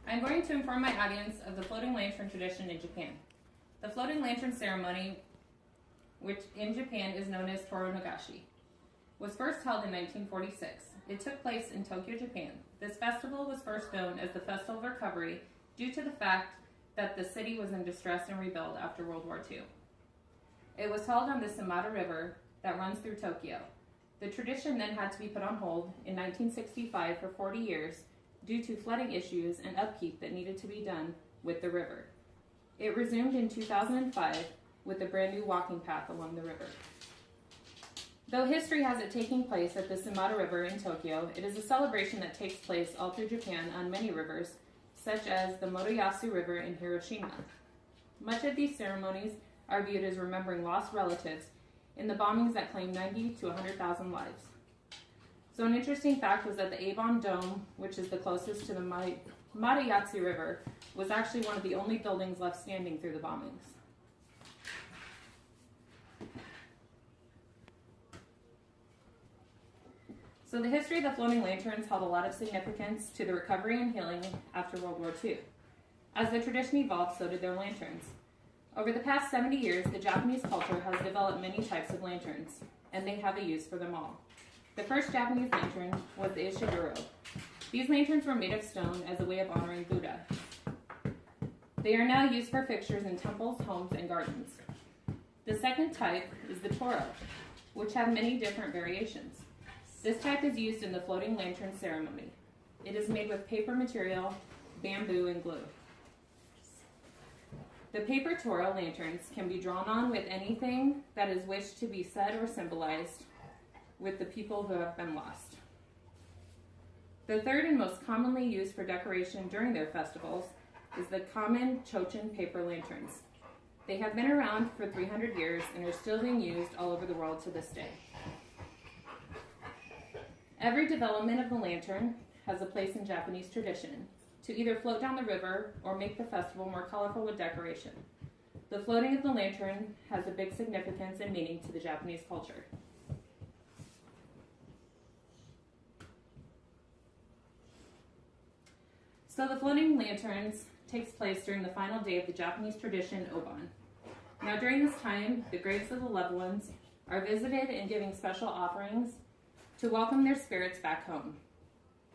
I'm going to inform my audience of the floating lantern tradition in Japan. The floating lantern ceremony, which in Japan is known as Toru Nagashi, was first held in 1946. It took place in Tokyo, Japan. This festival was first known as the Festival of Recovery due to the fact that the city was in distress and rebuild after World War II. It was held on the Shimada River that runs through Tokyo. The tradition then had to be put on hold in 1965 for 40 years due to flooding issues and upkeep that needed to be done with the river. It resumed in 2005 with a brand new walking path along the river. Though history has it taking place at the Shimada River in Tokyo, it is a celebration that takes place all through Japan on many rivers, such as the Motoyasu River in Hiroshima. Much of these ceremonies are viewed as remembering lost relatives in the bombings that claimed 90 to 100,000 lives. So an interesting fact was that the Avon Dome, which is the closest to the Motoyasu River, was actually one of the only buildings left standing through the bombings. So the history of the floating lanterns held a lot of significance to the recovery and healing after World War II. As the tradition evolved, so did their lanterns. Over the past 70 years, the Japanese culture has developed many types of lanterns, and they have a use for them all. The first Japanese lantern was the Ishiguro. These lanterns were made of stone as a way of honoring Buddha. They are now used for fixtures in temples, homes, and gardens. The second type is the Toro, which have many different variations. This type is used in the floating lantern ceremony. It is made with paper material, bamboo, and glue. The paper Toro lanterns can be drawn on with anything that is wished to be said or symbolized with the people who have been lost. The third and most commonly used for decoration during their festivals is the common Chochin paper lanterns. They have been around for 300 years and are still being used all over the world to this day. Every development of the lantern has a place in Japanese tradition to either float down the river or make the festival more colorful with decoration. The floating of the lantern has a big significance and meaning to the Japanese culture. So the floating lanterns takes place during the final day of the Japanese tradition, Obon. Now during this time, the graves of the loved ones are visited and giving special offerings to welcome their spirits back home.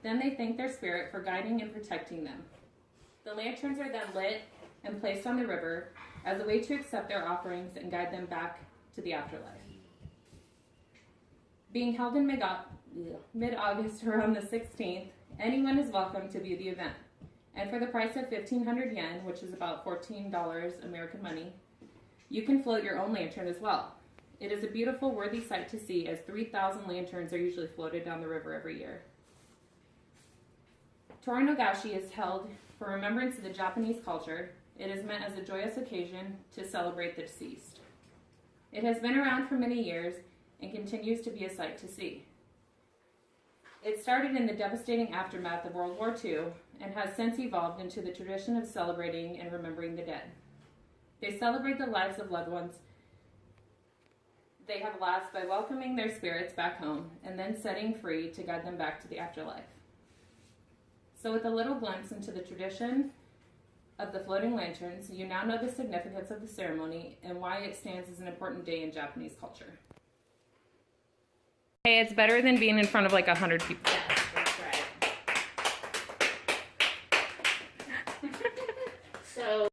Then they thank their spirit for guiding and protecting them. The lanterns are then lit and placed on the river as a way to accept their offerings and guide them back to the afterlife. Being held in mid-August around the 16th, anyone is welcome to view the event. And for the price of 1,500 yen, which is about $14 American money, you can float your own lantern as well. It is a beautiful, worthy sight to see, as 3,000 lanterns are usually floated down the river every year. Toru Nagashi is held for remembrance of the Japanese culture. It is meant as a joyous occasion to celebrate the deceased. It has been around for many years and continues to be a sight to see. It started in the devastating aftermath of World War II and has since evolved into the tradition of celebrating and remembering the dead. They celebrate the lives of loved ones they have lost by welcoming their spirits back home and then setting free to guide them back to the afterlife. So with a little glimpse into the tradition of the floating lanterns, you now know the significance of the ceremony and why it stands as an important day in Japanese culture. Hey, it's better than being in front of like 100 people. Yes, that's right. So